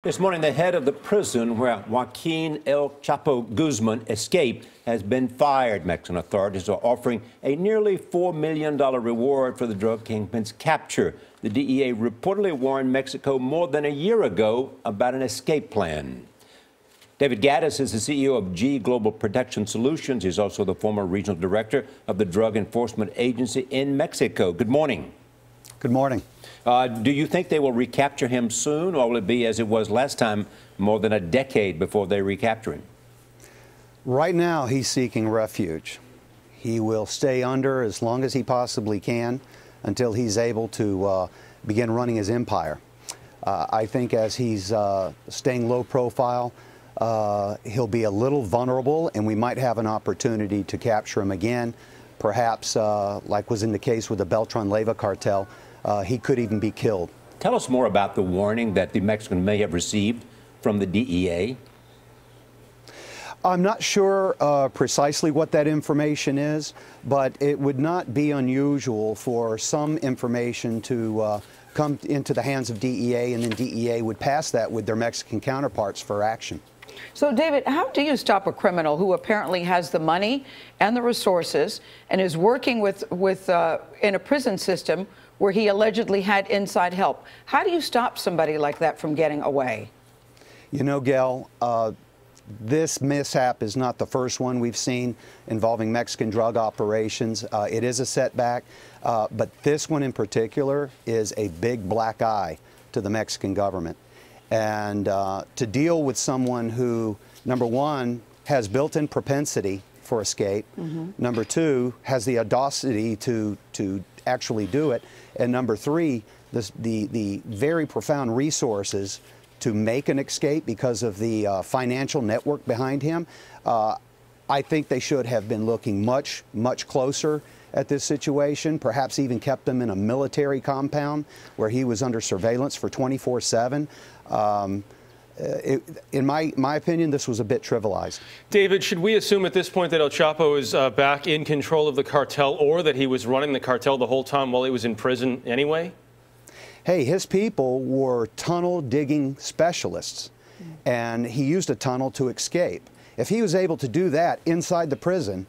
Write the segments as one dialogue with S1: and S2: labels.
S1: This morning, the head of the prison where Joaquin El Chapo Guzman escaped has been fired. Mexican authorities are offering a nearly $4 million reward for the drug kingpin's capture. The DEA reportedly warned Mexico more than a year ago about an escape plan. David Gaddis is the CEO of G Global Protection Solutions. He's also the former regional director of the Drug Enforcement Agency in Mexico. Good morning.
S2: Good morning.
S1: Do you think they will recapture him soon, or will it be as it was last time, more than a decade before they recapture him?
S2: Right now, he's seeking refuge. He will stay under as long as he possibly can until he's able to begin running his empire. I think as he's staying low profile, he'll be a little vulnerable, and we might have an opportunity to capture him again. Perhaps, like was in the case with the Beltran-Leyva cartel, he could even be killed.
S1: Tell us more about the warning that the Mexicans may have received from the DEA.
S2: I'm not sure precisely what that information is, but it would not be unusual for some information to come into the hands of DEA, and then DEA would pass that with their Mexican counterparts for action.
S3: So, David, how do you stop a criminal who apparently has the money and the resources and is working in a prison system where he allegedly had inside help? How do you stop somebody like that from getting away?
S2: You know, Gail, this mishap is not the first one we've seen involving Mexican drug operations. It is a setback, but this one in particular is a big black eye to the Mexican government. And to deal with someone who, number one, has built-in propensity for escape, number two, has the audacity to actually do it, and number three, the very profound resources to make an escape because of the financial network behind him. I think they should have been looking much closer at this situation, perhaps even kept him in a military compound where he was under surveillance for 24/7. In my opinion, this was a bit trivialized.
S4: David, should we assume at this point that El Chapo is back in control of the cartel, or that he was running the cartel the whole time while he was in prison anyway?
S2: Hey, his people were tunnel digging specialists, and he used a tunnel to escape. If he was able to do that inside the prison,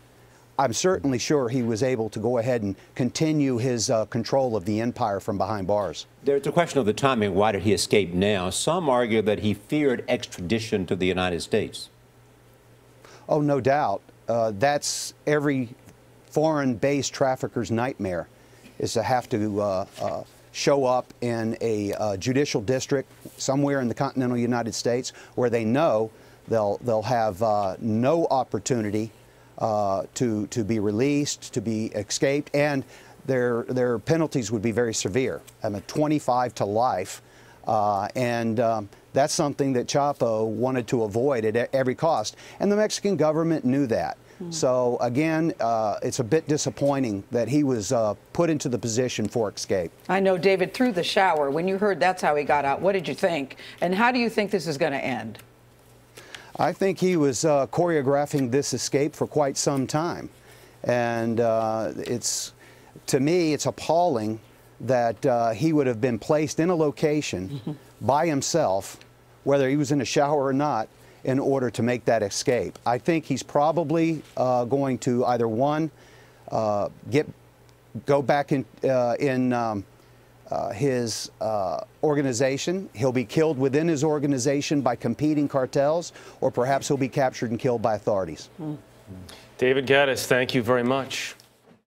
S2: I'm certainly sure he was able to go ahead and continue his control of the empire from behind bars.
S1: There's a question of the timing. Why did he escape now? Some argue that he feared extradition to the United States.
S2: Oh, no doubt. That's every foreign-based trafficker's nightmare, is to have to show up in a judicial district somewhere in the continental United States where they know they'll have no opportunity to be released, to be escaped, and their penalties would be very severe. 25 to life, and that's something that Chapo wanted to avoid at every cost, and the Mexican government knew that. So again, it's a bit disappointing that he was put into the position for escape.
S3: I know, David, through the shower, when you heard that's how he got out, what did you think? And how do you think this is going to end?
S2: I think he was choreographing this escape for quite some time. And to me, it's appalling that he would have been placed in a location by himself, whether he was in a shower or not, in order to make that escape. I think he's probably going to either, one, go back in his organization. He'll be killed within his organization by competing cartels, or perhaps he'll be captured and killed by authorities.
S4: David Gaddis, thank you very much.